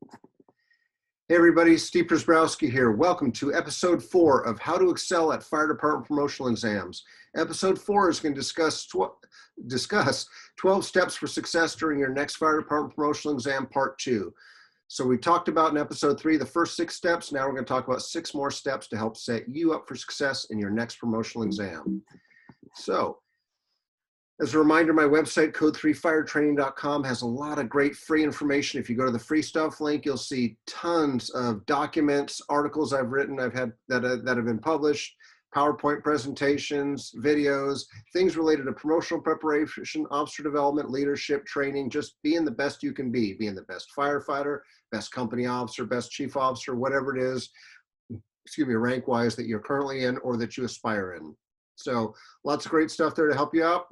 Hey everybody, Steve Prziborowski here. Welcome to episode 4 of How to Excel at Fire Department Promotional Exams. Episode 4 is going to discuss 12 steps for success during your next Fire Department Promotional Exam Part 2. So we talked about in episode 3 the first 6 steps. Now we're going to talk about 6 more steps to help set you up for success in your next promotional exam. So, as a reminder, my website, code3firetraining.com, has a lot of great free information. If you go to the free stuff link, you'll see tons of documents, articles I've written, that have been published, PowerPoint presentations, videos, things related to promotional preparation, officer development, leadership, training, just being the best you can be, being the best firefighter, best company officer, best chief officer, whatever it is, rank-wise that you're currently in or that you aspire in. So lots of great stuff there to help you out.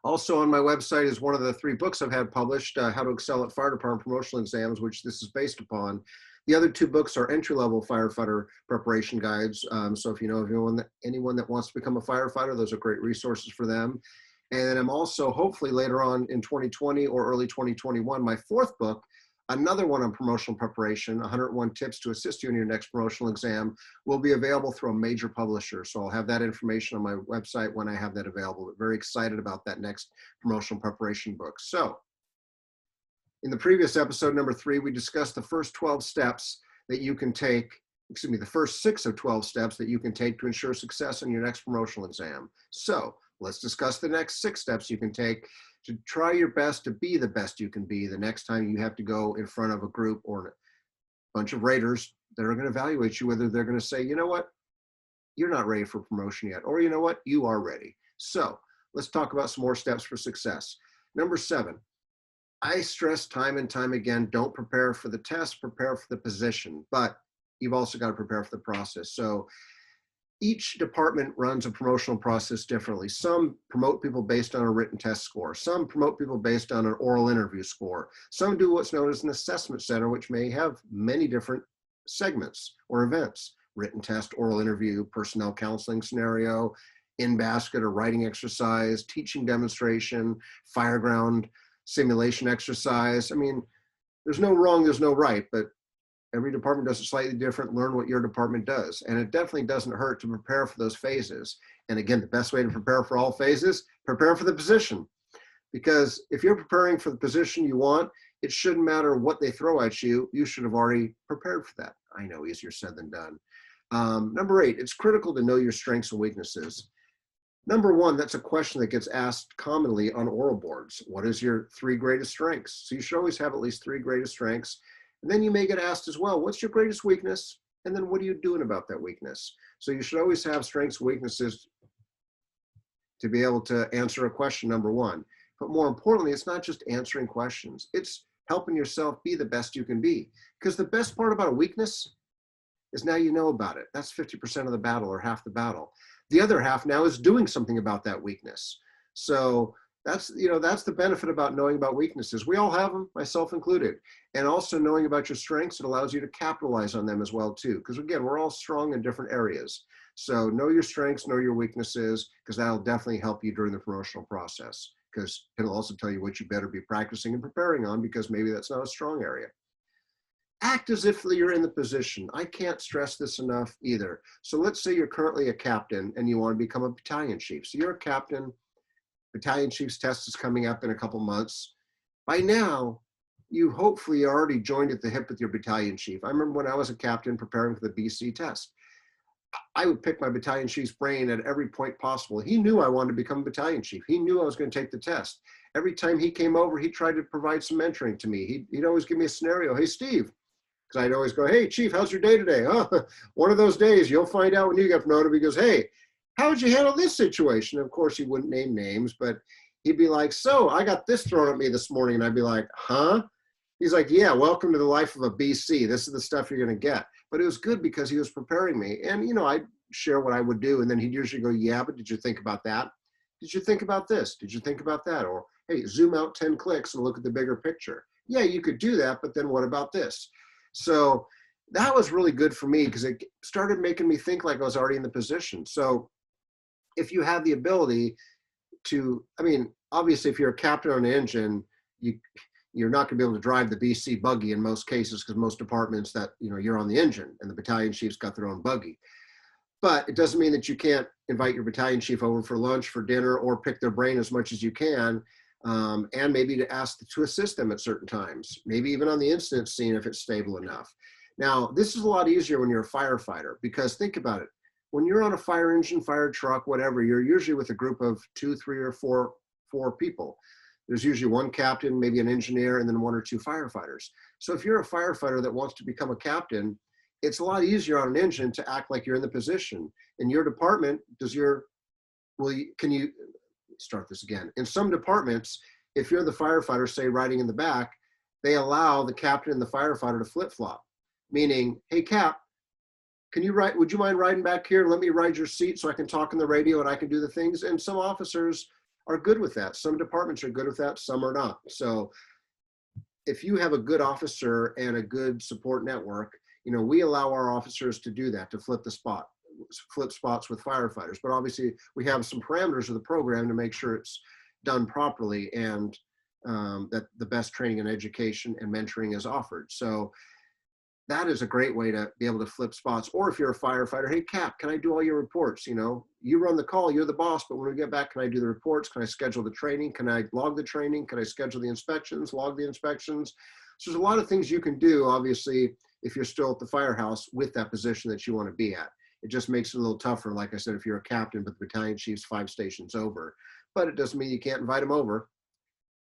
Also on my website is one of the 3 books I've had published, How to Excel at Fire Department Promotional Exams, which this is based upon. The other 2 books are entry-level firefighter preparation guides. So if you know anyone that wants to become a firefighter, those are great resources for them. And I'm also, hopefully later on in 2020 or early 2021, my 4th book, another one on promotional preparation, 101 Tips to Assist You in Your Next Promotional Exam, will be available through a major publisher. So I'll have that information on my website when I have that available. But very excited about that next promotional preparation book. So in the previous episode, number 3, we discussed the first 12 steps that you can take, the first 6 of 12 steps that you can take to ensure success in your next promotional exam. So let's discuss the next 6 steps you can take to try your best to be the best you can be the next time you have to go in front of a group or a bunch of raters that are going to evaluate you, whether they're going to say, you know what, you're not ready for promotion yet, or you know what, you are ready. So let's talk about some more steps for success. Number 7, I stress time and time again, don't prepare for the test, prepare for the position, but you've also got to prepare for the process. So each department runs a promotional process differently. Some promote people based on a written test score. Some promote people based on an oral interview score. Some do what's known as an assessment center, which may have many different segments or events: written test, oral interview, personnel counseling scenario, in-basket or writing exercise, teaching demonstration, fireground simulation exercise. I mean, there's no wrong, there's no right, but every department does it slightly different. Learn what your department does. And it definitely doesn't hurt to prepare for those phases. And again, the best way to prepare for all phases, prepare for the position. Because if you're preparing for the position you want, it shouldn't matter what they throw at you. You should have already prepared for that. I know, easier said than done. Number 8, it's critical to know your strengths and weaknesses. Number 1, that's a question that gets asked commonly on oral boards. What is your 3 greatest strengths? So you should always have at least 3 greatest strengths. And then you may get asked as well, what's your greatest weakness? And then what are you doing about that weakness? So you should always have strengths and weaknesses to be able to answer a question, number 1. But more importantly, it's not just answering questions. It's helping yourself be the best you can be. Because the best part about a weakness is now you know about it. That's 50% of the battle, or half the battle. The other half now is doing something about that weakness. So that's the benefit about knowing about weaknesses. We all have them, myself included. And also knowing about your strengths, it allows you to capitalize on them as well too. Because again, we're all strong in different areas. So know your strengths, know your weaknesses, because that'll definitely help you during the promotional process. Because it'll also tell you what you better be practicing and preparing on, because maybe that's not a strong area. Act as if you're in the position. I can't stress this enough either. So let's say you're currently a captain and you want to become a battalion chief. So you're a captain. Battalion Chief's test is coming up in a couple months. By now, you hopefully already joined at the hip with your battalion chief. I remember when I was a captain preparing for the BC test, I would pick my battalion chief's brain at every point possible. He knew I wanted to become a battalion chief. He knew I was going to take the test. Every time he came over, he tried to provide some mentoring to me. He'd always give me a scenario. Hey, Steve. Because I'd always go, hey, Chief, how's your day today? Oh, one of those days, you'll find out when you get promoted. He goes, hey, how would you handle this situation? Of course, he wouldn't name names, but he'd be like, so I got this thrown at me this morning. And I'd be like, huh? He's like, yeah, welcome to the life of a BC. This is the stuff you're going to get. But it was good because he was preparing me. And, I'd share what I would do. And then he'd usually go, yeah, but did you think about that? Did you think about this? Did you think about that? Or, hey, zoom out 10 clicks and look at the bigger picture. Yeah, you could do that, but then what about this? So that was really good for me because it started making me think like I was already in the position. So if you have the ability to, obviously if you're a captain on an engine, you You're not going to be able to drive the BC buggy in most cases, because most departments that, you're on the engine and the battalion chief's got their own buggy. But it doesn't mean that you can't invite your battalion chief over for lunch, for dinner, or pick their brain as much as you can. And maybe to ask to assist them at certain times, maybe even on the incident scene if it's stable enough. Now, this is a lot easier when you're a firefighter, because think about it. When you're on a fire engine, fire truck, whatever, you're usually with a group of 2, 3, or 4 people. There's usually one captain, maybe an engineer, and then 1 or 2 firefighters. So if you're a firefighter that wants to become a captain, it's a lot easier on an engine to act like you're in the position. In your department, can you start this again? In some departments, if you're the firefighter, say riding in the back, they allow the captain and the firefighter to flip-flop, meaning, hey Cap, would you mind riding back here and let me ride your seat so I can talk on the radio and I can do the things? And some officers are good with that. Some departments are good with that, some are not. So if you have a good officer and a good support network, we allow our officers to do that, to flip spots with firefighters. But obviously we have some parameters of the program to make sure it's done properly, and that the best training and education and mentoring is offered. So that is a great way to be able to flip spots. Or if you're a firefighter, hey Cap, can I do all your reports? You run the call, you're the boss, but when we get back, can I do the reports? Can I schedule the training? Can I log the training? Can I schedule the inspections, log the inspections? So there's a lot of things you can do, obviously, if you're still at the firehouse with that position that you want to be at. It just makes it a little tougher, like I said, if you're a captain, but the battalion chief's 5 stations over. But it doesn't mean you can't invite them over.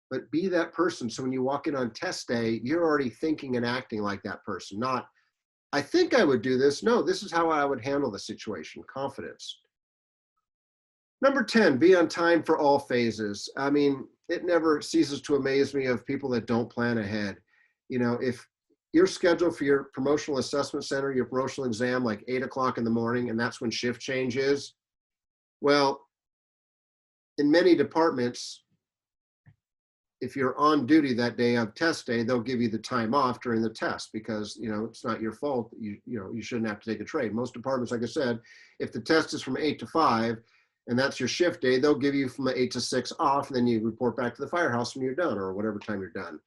But be that person, so when you walk in on test day, you're already thinking and acting like that person. Not, I think I would do this. No, this is how I would handle the situation. Confidence. Number 10, be on time for all phases. I mean, it never ceases to amaze me of people that don't plan ahead. If you're scheduled for your promotional assessment center, your promotional exam, like 8 o'clock in the morning, and that's when shift change is, well, in many departments, if you're on duty that day of test day, they'll give you the time off during the test, because it's not your fault. You shouldn't have to take a trade. Most departments, like I said, if the test is from 8 to 5 and that's your shift day, they'll give you from 8 to 6 off, and then you report back to the firehouse when you're done, or whatever time you're done.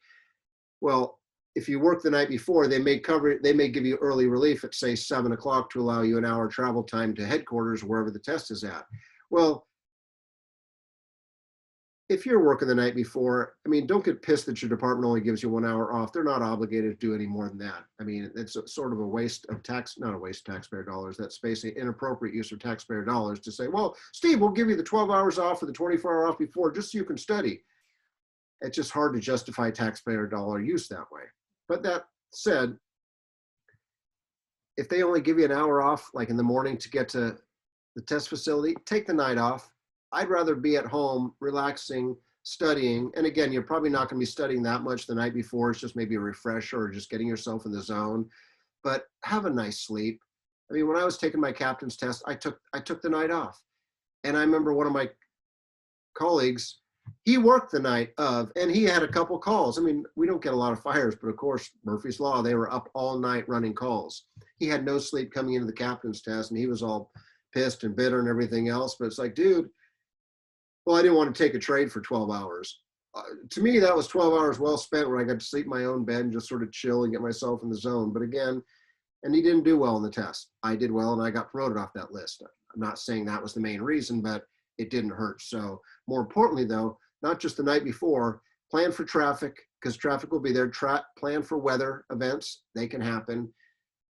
Well, if you work the night before, they may give you early relief at, say, 7 o'clock to allow you an hour travel time to headquarters, wherever the test is at. Well, if you're working the night before, I mean, don't get pissed that your department only gives you 1 hour off. They're not obligated to do any more than that. I mean, it's sort of a waste of not a waste of taxpayer dollars. That's basically inappropriate use of taxpayer dollars to say, well, Steve, we'll give you the 12 hours off or the 24-hour off before, just so you can study. It's just hard to justify taxpayer dollar use that way. But that said, if they only give you an hour off, like in the morning to get to the test facility, take the night off. I'd rather be at home, relaxing, studying. And again, you're probably not going to be studying that much the night before. It's just maybe a refresher or just getting yourself in the zone. But have a nice sleep. I mean, when I was taking my captain's test, I took the night off. And I remember one of my colleagues, he worked the night of, and he had a couple calls. I mean, we don't get a lot of fires, but of course, Murphy's Law, they were up all night running calls. He had no sleep coming into the captain's test, and he was all pissed and bitter and everything else. But it's like, dude, well, I didn't want to take a trade for 12 hours. To me, that was 12 hours well spent, when I got to sleep in my own bed and just sort of chill and get myself in the zone. But again, and he didn't do well in the test. I did well, and I got promoted off that list. I'm not saying that was the main reason, but it didn't hurt. So more importantly, though, not just the night before, plan for traffic, because traffic will be there. Plan for weather events. They can happen.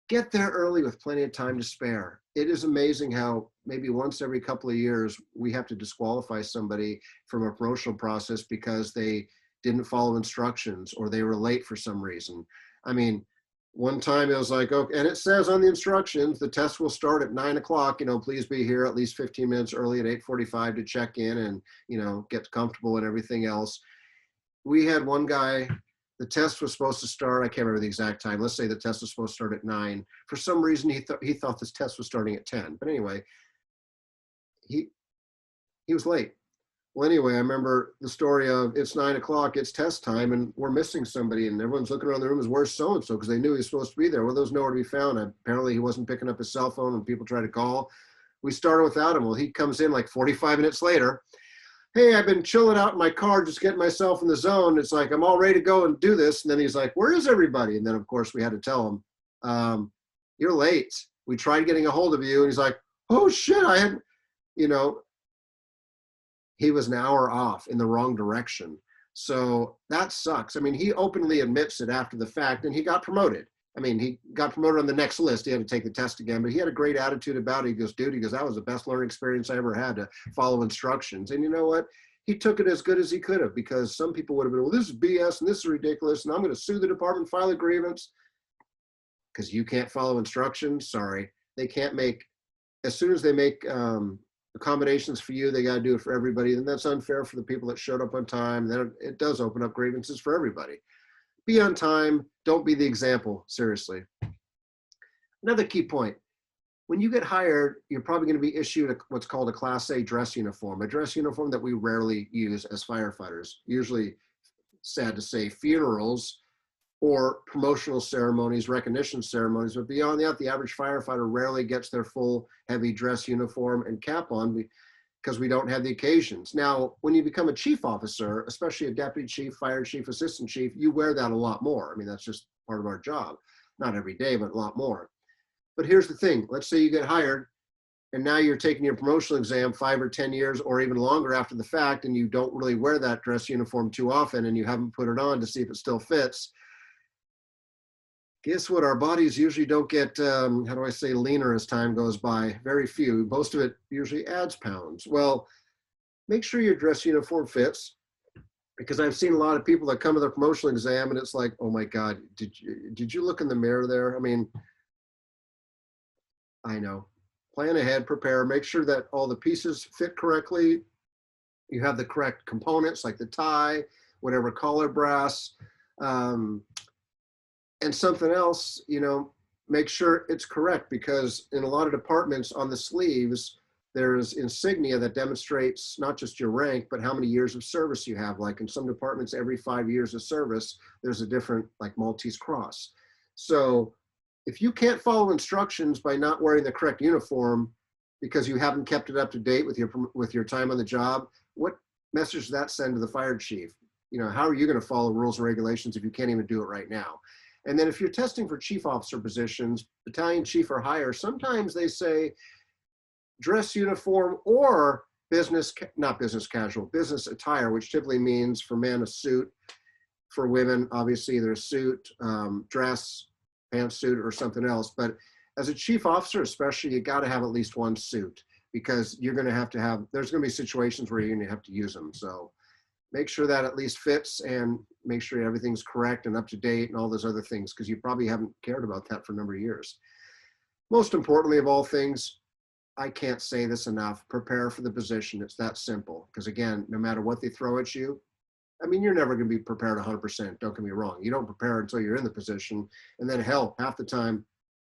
Get there early with plenty of time to spare. It is amazing how maybe once every couple of years, we have to disqualify somebody from a promotional process because they didn't follow instructions or they were late for some reason. I mean, one time it was like, okay, and it says on the instructions, the test will start at 9 o'clock, please be here at least 15 minutes early at 8:45 to check in and, get comfortable and everything else. We had one guy, the test was supposed to start, I can't remember the exact time. Let's say the test was supposed to start at 9. For some reason, he thought this test was starting at 10. But anyway, he was late. Well, anyway, I remember the story of it's 9 o'clock, it's test time, and we're missing somebody, and everyone's looking around the room as where's so-and-so, because they knew he was supposed to be there. Well, there was nowhere to be found. Apparently, he wasn't picking up his cell phone when people tried to call. We started without him. Well, he comes in like 45 minutes later. hey, I've been chilling out in my car, just getting myself in the zone. It's like, I'm all ready to go and do this. And then he's like, where is everybody? And then, of course, we had to tell him, you're late. We tried getting a hold of you. And he's like, oh, shit, I hadn't, you know, he was an hour off in the wrong direction. So that sucks. I mean, he openly admits it after the fact, and he got promoted. I mean, he got promoted on the next list. He had to take the test again, but he had a great attitude about it. He goes, dude, he goes, that was the best learning experience I ever had, to follow instructions. And you know what? He took it as good as he could have, because some people would have been, well, this is BS and this is ridiculous, and I'm going to sue the department, file a grievance. Because you can't follow instructions. Sorry. They can't make, as soon as they make accommodations for you, they got to do it for everybody. And that's unfair for the people that showed up on time. Then it does open up grievances for everybody. Be on time. Don't be the example. Seriously. Another key point. When you get hired, you're probably going to be issued what's called a Class A dress uniform, a dress uniform that we rarely use as firefighters. Usually, sad to say, funerals or promotional ceremonies, recognition ceremonies, but beyond that, the average firefighter rarely gets their full heavy dress uniform and cap on, because we don't have the occasions. Now, when you become a chief officer, especially a deputy chief, fire chief, assistant chief, you wear that a lot more. I mean, that's just part of our job. Not every day, but a lot more. But here's the thing. Let's say you get hired, and now you're taking your promotional exam 5 or 10 years or even longer after the fact, and you don't really wear that dress uniform too often, and you haven't put it on to see if it still fits. Guess what? Our bodies usually don't get, how do I say, leaner as time goes by. Very few. Most of it usually adds pounds. Well, make sure your dress uniform fits, because I've seen a lot of people that come to their promotional exam and it's like, oh my God, did you look in the mirror there? I mean, I know. Plan ahead, prepare, make sure that all the pieces fit correctly. You have the correct components like the tie, whatever collar brass. And something else, you know, make sure it's correct, because in a lot of departments on the sleeves, there's insignia that demonstrates not just your rank, but how many years of service you have. Like in some departments, every 5 years of service, there's a different, like, Maltese cross. So if you can't follow instructions by not wearing the correct uniform because you haven't kept it up to date with your time on the job, what message does that send to the fire chief? You know, how are you going to follow rules and regulations if you can't even do it right now? And then if you're testing for chief officer positions, battalion chief or higher, sometimes they say dress uniform or not business casual, business attire, which typically means for men a suit, for women obviously either a suit, dress, pantsuit, or something else. But as a chief officer especially, you got to have at least one suit, because you're going to have, there's going to be situations where you're going to have to use them. So make sure that at least fits, and make sure everything's correct and up to date and all those other things, because you probably haven't cared about that for a number of years. Most importantly of all things, I can't say this enough, prepare for the position. It's that simple. Because again, no matter what they throw at you, I mean, you're never going to be prepared 100%. Don't get me wrong. You don't prepare until you're in the position. And then hell, half the time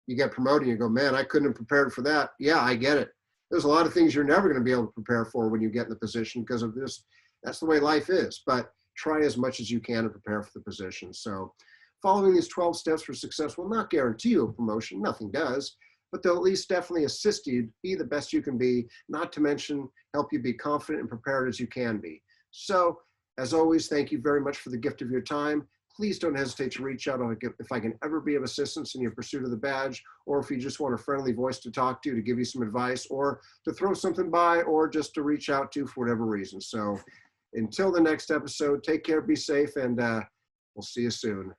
you get promoted and you go, man, I couldn't have prepared for that. Yeah, I get it. There's a lot of things you're never going to be able to prepare for when you get in the position because of this. That's the way life is, but try as much as you can to prepare for the position. So following these 12 steps for success will not guarantee you a promotion. Nothing does, but they'll at least definitely assist you be the best you can be, not to mention help you be confident and prepared as you can be. So as always, thank you very much for the gift of your time. Please don't hesitate to reach out if I can ever be of assistance in your pursuit of the badge, or if you just want a friendly voice to talk to give you some advice, or to throw something by, or just to reach out to for whatever reason. So until the next episode, take care, be safe, and we'll see you soon.